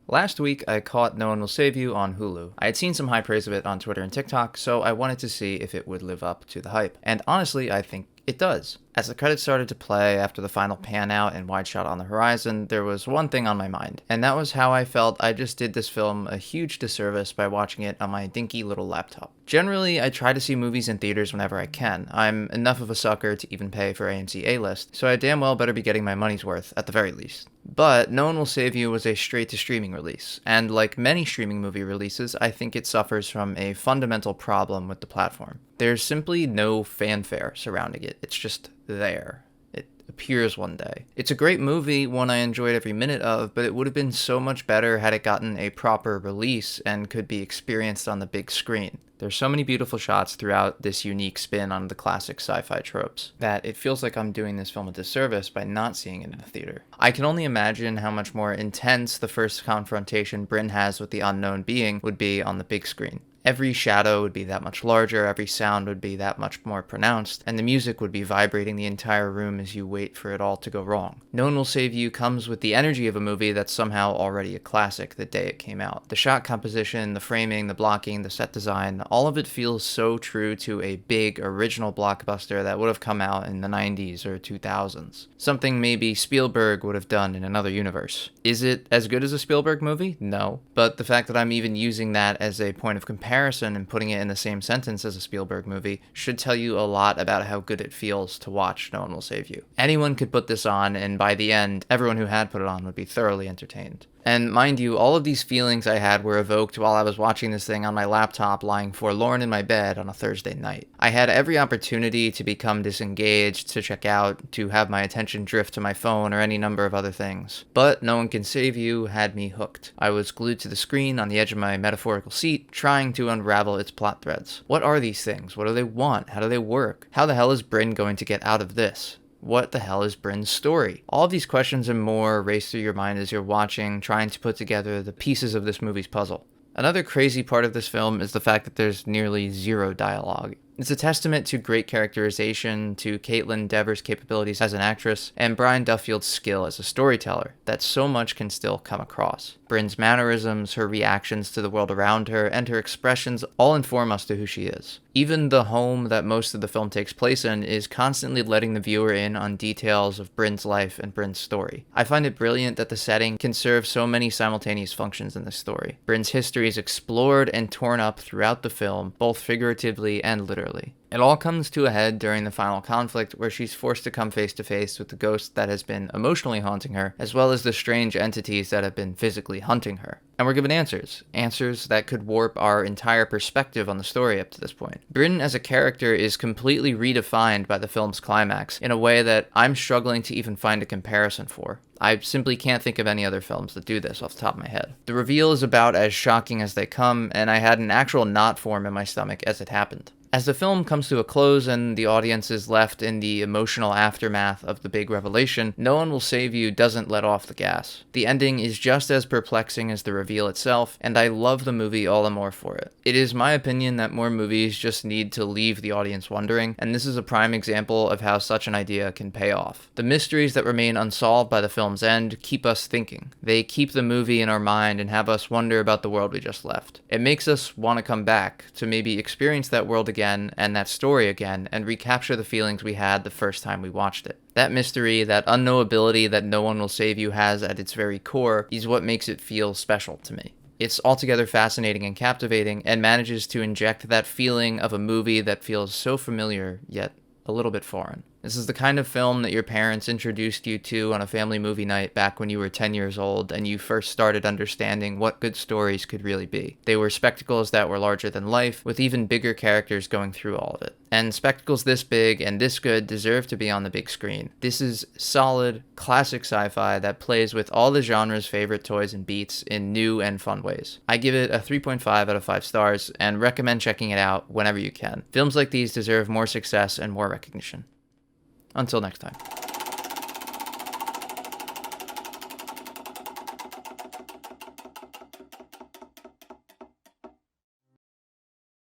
Last week, I caught No One Will Save You on Hulu. I had seen some high praise of it on Twitter and TikTok, so I wanted to see if it would live up to the hype. And honestly, I think it does. As the credits started to play after the final pan out and wide shot on the horizon, there was one thing on my mind, and that was how I felt I just did this film a huge disservice by watching it on my dinky little laptop. Generally, I try to see movies in theaters whenever I can. I'm enough of a sucker to even pay for AMC A-List, so I damn well better be getting my money's worth, at the very least. But No One Will Save You was a straight-to-streaming release, and like many streaming movie releases, I think it suffers from a fundamental problem with the platform. There's simply no fanfare surrounding it. It's just there. It appears one day. It's a great movie, one I enjoyed every minute of, but it would have been so much better had it gotten a proper release and could be experienced on the big screen. There's so many beautiful shots throughout this unique spin on the classic sci-fi tropes that it feels like I'm doing this film a disservice by not seeing it in a theater. I can only imagine how much more intense the first confrontation Brynne has with the unknown being would be on the big screen. Every shadow would be that much larger, every sound would be that much more pronounced, and the music would be vibrating the entire room as you wait for it all to go wrong. No One Will Save You comes with the energy of a movie that's somehow already a classic the day it came out. The shot composition, the framing, the blocking, the set design, all of it feels so true to a big, original blockbuster that would have come out in the 90s or 2000s. Something maybe Spielberg would have done in another universe. Is it as good as a Spielberg movie? No. But the fact that I'm even using that as a point of comparison and putting it in the same sentence as a Spielberg movie should tell you a lot about how good it feels to watch No One Will Save You. Anyone could put this on, and by the end, everyone who had put it on would be thoroughly entertained. And mind you, all of these feelings I had were evoked while I was watching this thing on my laptop lying forlorn in my bed on a Thursday night. I had every opportunity to become disengaged, to check out, to have my attention drift to my phone or any number of other things. But No One Can Save You had me hooked. I was glued to the screen on the edge of my metaphorical seat, trying to unravel its plot threads. What are these things? What do they want? How do they work? How the hell is Brynne going to get out of this? What the hell is Brynne's story? All of these questions and more race through your mind as you're watching, trying to put together the pieces of this movie's puzzle. Another crazy part of this film is the fact that there's nearly zero dialogue. It's a testament to great characterization, to Caitlin Dever's capabilities as an actress, and Brian Duffield's skill as a storyteller, that so much can still come across. Brynne's mannerisms, her reactions to the world around her, and her expressions all inform us to who she is. Even the home that most of the film takes place in is constantly letting the viewer in on details of Brynne's life and Brynne's story. I find it brilliant that the setting can serve so many simultaneous functions in this story. Brynne's history is explored and torn up throughout the film, both figuratively and literally. It all comes to a head during the final conflict, where she's forced to come face to face with the ghost that has been emotionally haunting her, as well as the strange entities that have been physically hunting her. And we're given answers that could warp our entire perspective on the story up to this point. Brynne as a character is completely redefined by the film's climax in a way that I'm struggling to even find a comparison for. I simply can't think of any other films that do this off the top of my head. The reveal is about as shocking as they come, and I had an actual knot form in my stomach as it happened. As the film comes to a close and the audience is left in the emotional aftermath of the big revelation, No One Will Save You doesn't let off the gas. The ending is just as perplexing as the reveal itself, and I love the movie all the more for it. It is my opinion that more movies just need to leave the audience wondering, and this is a prime example of how such an idea can pay off. The mysteries that remain unsolved by the film's end keep us thinking. They keep the movie in our mind and have us wonder about the world we just left. It makes us want to come back, to maybe experience that world again and that story again, and recapture the feelings we had the first time we watched it. That mystery, that unknowability that No One Will Save You has at its very core, is what makes it feel special to me. It's altogether fascinating and captivating, and manages to inject that feeling of a movie that feels so familiar, yet a little bit foreign. This is the kind of film that your parents introduced you to on a family movie night back when you were 10 years old and you first started understanding what good stories could really be. They were spectacles that were larger than life, with even bigger characters going through all of it. And spectacles this big and this good deserve to be on the big screen. This is solid, classic sci-fi that plays with all the genre's favorite toys and beats in new and fun ways. I give it a 3.5 out of 5 stars and recommend checking it out whenever you can. Films like these deserve more success and more recognition. Until next time.